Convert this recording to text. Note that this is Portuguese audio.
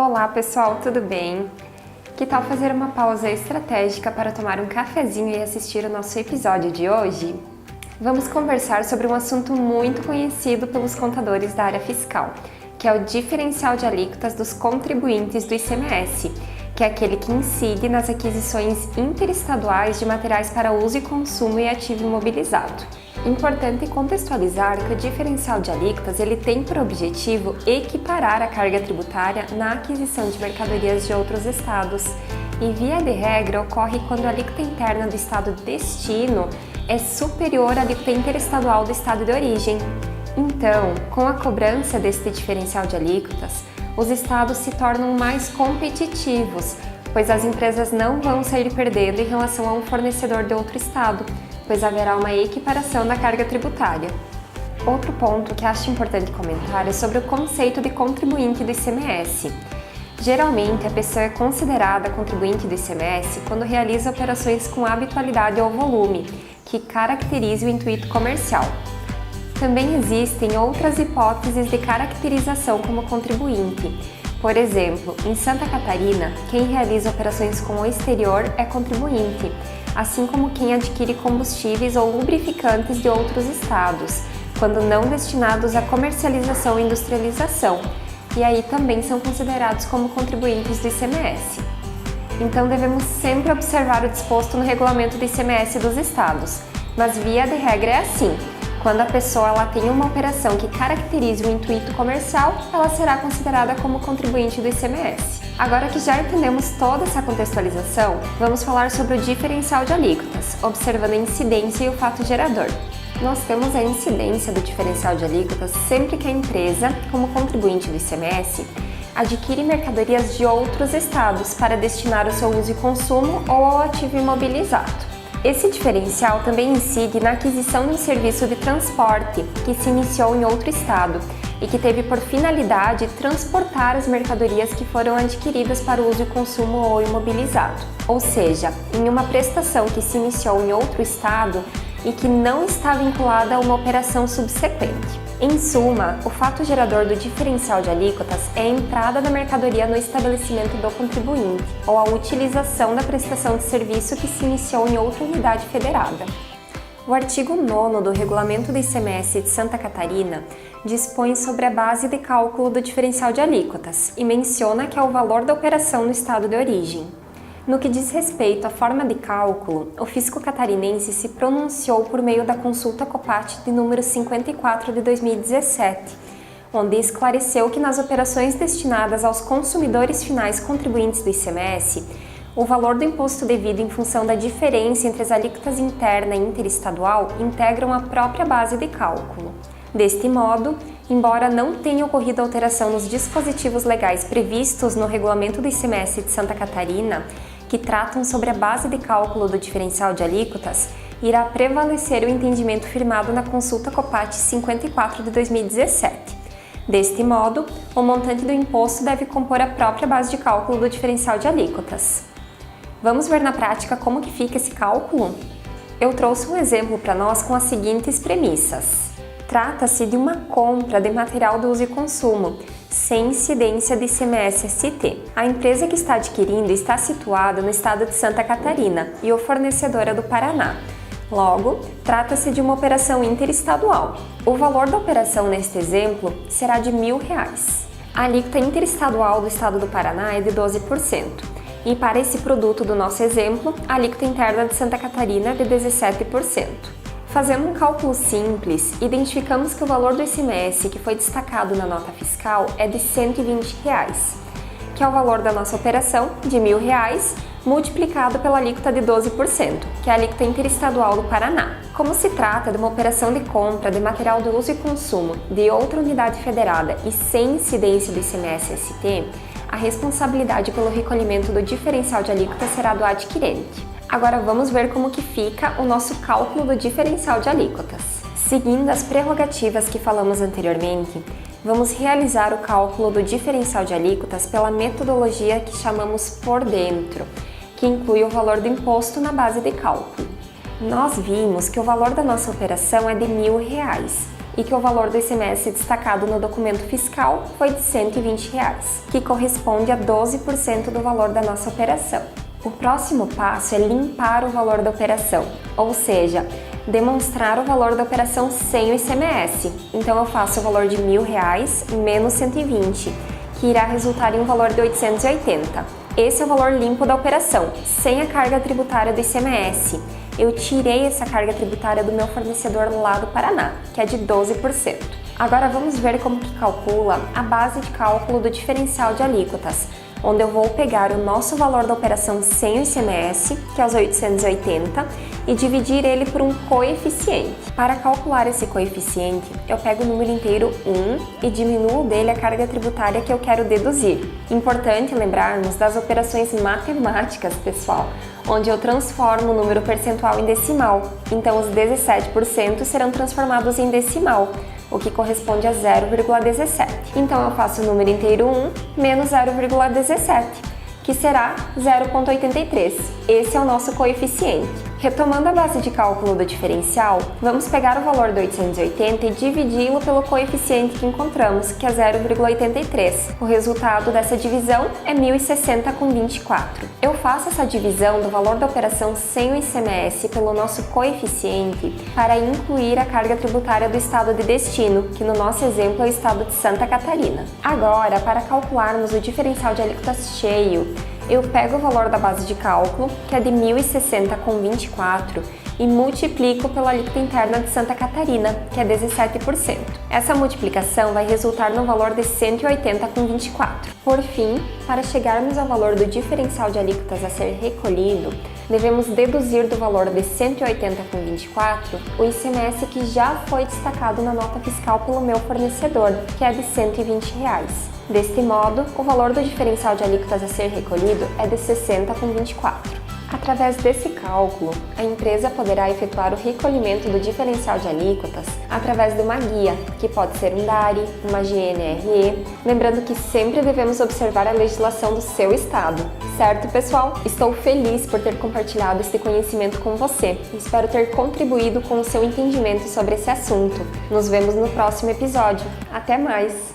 Olá pessoal, tudo bem? Que tal fazer uma pausa estratégica para tomar um cafezinho e assistir o nosso episódio de hoje? Vamos conversar sobre um assunto muito conhecido pelos contadores da área fiscal, que é o diferencial de alíquotas dos contribuintes do ICMS, que é aquele que incide nas aquisições interestaduais de materiais para uso e consumo e ativo imobilizado. Importante contextualizar que o diferencial de alíquotas ele tem por objetivo equiparar a carga tributária na aquisição de mercadorias de outros estados e, via de regra, ocorre quando a alíquota interna do estado de destino é superior à alíquota interestadual do estado de origem. Então, com a cobrança deste diferencial de alíquotas, os estados se tornam mais competitivos, pois as empresas não vão sair perdendo em relação a um fornecedor de outro estado, pois haverá uma equiparação da carga tributária. Outro ponto que acho importante comentar é sobre o conceito de contribuinte do ICMS. Geralmente, a pessoa é considerada contribuinte do ICMS quando realiza operações com habitualidade ou volume, que caracterize o intuito comercial. Também existem outras hipóteses de caracterização como contribuinte. Por exemplo, em Santa Catarina, quem realiza operações com o exterior é contribuinte, assim como quem adquire combustíveis ou lubrificantes de outros estados, quando não destinados à comercialização e industrialização, e aí também são considerados como contribuintes do ICMS. Então devemos sempre observar o disposto no regulamento do ICMS dos estados, mas via de regra é assim. Quando a pessoa ela tem uma operação que caracterize o intuito comercial, ela será considerada como contribuinte do ICMS. Agora que já entendemos toda essa contextualização, vamos falar sobre o diferencial de alíquotas, observando a incidência e o fato gerador. Nós temos a incidência do diferencial de alíquotas sempre que a empresa, como contribuinte do ICMS, adquire mercadorias de outros estados para destinar o seu uso e consumo ou ao ativo imobilizado. Esse diferencial também incide na aquisição de um serviço de transporte que se iniciou em outro estado e que teve por finalidade transportar as mercadorias que foram adquiridas para o uso e consumo ou imobilizado. Ou seja, em uma prestação que se iniciou em outro estado e que não está vinculada a uma operação subsequente. Em suma, o fato gerador do diferencial de alíquotas é a entrada da mercadoria no estabelecimento do contribuinte ou a utilização da prestação de serviço que se iniciou em outra unidade federada. O artigo 9º do Regulamento do ICMS de Santa Catarina dispõe sobre a base de cálculo do diferencial de alíquotas e menciona que é o valor da operação no estado de origem. No que diz respeito à forma de cálculo, o fisco catarinense se pronunciou por meio da consulta COPAT de número 54 de 2017, onde esclareceu que nas operações destinadas aos consumidores finais contribuintes do ICMS, o valor do imposto devido em função da diferença entre as alíquotas interna e interestadual integram a própria base de cálculo. Deste modo, embora não tenha ocorrido alteração nos dispositivos legais previstos no Regulamento do ICMS de Santa Catarina, que tratam sobre a base de cálculo do diferencial de alíquotas, irá prevalecer o entendimento firmado na consulta COPAT 54 de 2017. Deste modo, o montante do imposto deve compor a própria base de cálculo do diferencial de alíquotas. Vamos ver na prática como que fica esse cálculo? Eu trouxe um exemplo para nós com as seguintes premissas. Trata-se de uma compra de material de uso e consumo, sem incidência de ICMS-ST. A empresa que está adquirindo está situada no estado de Santa Catarina e o fornecedor é do Paraná. Logo, trata-se de uma operação interestadual. O valor da operação neste exemplo será de R$1.000. A alíquota interestadual do estado do Paraná é de 12%. E para esse produto do nosso exemplo, a alíquota interna de Santa Catarina é de 17%. Fazendo um cálculo simples, identificamos que o valor do ICMS que foi destacado na nota fiscal é de R$120, que é o valor da nossa operação de R$1.000 multiplicado pela alíquota de 12%, que é a alíquota interestadual do Paraná. Como se trata de uma operação de compra de material de uso e consumo de outra unidade federada e sem incidência do ICMS-ST, a responsabilidade pelo recolhimento do diferencial de alíquota será do adquirente. Agora vamos ver como que fica o nosso cálculo do diferencial de alíquotas. Seguindo as prerrogativas que falamos anteriormente, vamos realizar o cálculo do diferencial de alíquotas pela metodologia que chamamos por dentro, que inclui o valor do imposto na base de cálculo. Nós vimos que o valor da nossa operação é de R$1.000 e que o valor do ICMS destacado no documento fiscal foi de R$ 120, que corresponde a 12% do valor da nossa operação. O próximo passo é limpar o valor da operação, ou seja, demonstrar o valor da operação sem o ICMS. Então eu faço o valor de R$ 1.000 menos 120, que irá resultar em um valor de 880. Esse é o valor limpo da operação, sem a carga tributária do ICMS. Eu tirei essa carga tributária do meu fornecedor lá do Paraná, que é de 12%. Agora vamos ver como que calcula a base de cálculo do diferencial de alíquotas, onde eu vou pegar o nosso valor da operação sem o ICMS, que é os 880, e dividir ele por um coeficiente. Para calcular esse coeficiente, eu pego o número inteiro 1 e diminuo dele a carga tributária que eu quero deduzir. Importante lembrarmos das operações matemáticas, pessoal, onde eu transformo o número percentual em decimal, então os 17% serão transformados em decimal, o que corresponde a 0,17. Então eu faço o número inteiro 1 menos 0,17, que será 0,83. Esse é o nosso coeficiente. Retomando a base de cálculo do diferencial, vamos pegar o valor do 880 e dividi-lo pelo coeficiente que encontramos, que é 0,83. O resultado dessa divisão é 1.060,24. Eu faço essa divisão do valor da operação sem o ICMS pelo nosso coeficiente para incluir a carga tributária do estado de destino, que no nosso exemplo é o estado de Santa Catarina. Agora, para calcularmos o diferencial de alíquotas cheio, eu pego o valor da base de cálculo, que é de 1.060,24, e multiplico pela alíquota interna de Santa Catarina, que é 17%. Essa multiplicação vai resultar no valor de 180,24. Por fim, para chegarmos ao valor do diferencial de alíquotas a ser recolhido, devemos deduzir do valor de 180,24 o ICMS que já foi destacado na nota fiscal pelo meu fornecedor, que é de R$ 120. Deste modo, o valor do diferencial de alíquotas a ser recolhido é de 60,24. Através desse cálculo, a empresa poderá efetuar o recolhimento do diferencial de alíquotas através de uma guia, que pode ser um DARI, uma GNRE, lembrando que sempre devemos observar a legislação do seu estado. Certo, pessoal? Estou feliz por ter compartilhado este conhecimento com você e espero ter contribuído com o seu entendimento sobre esse assunto. Nos vemos no próximo episódio. Até mais!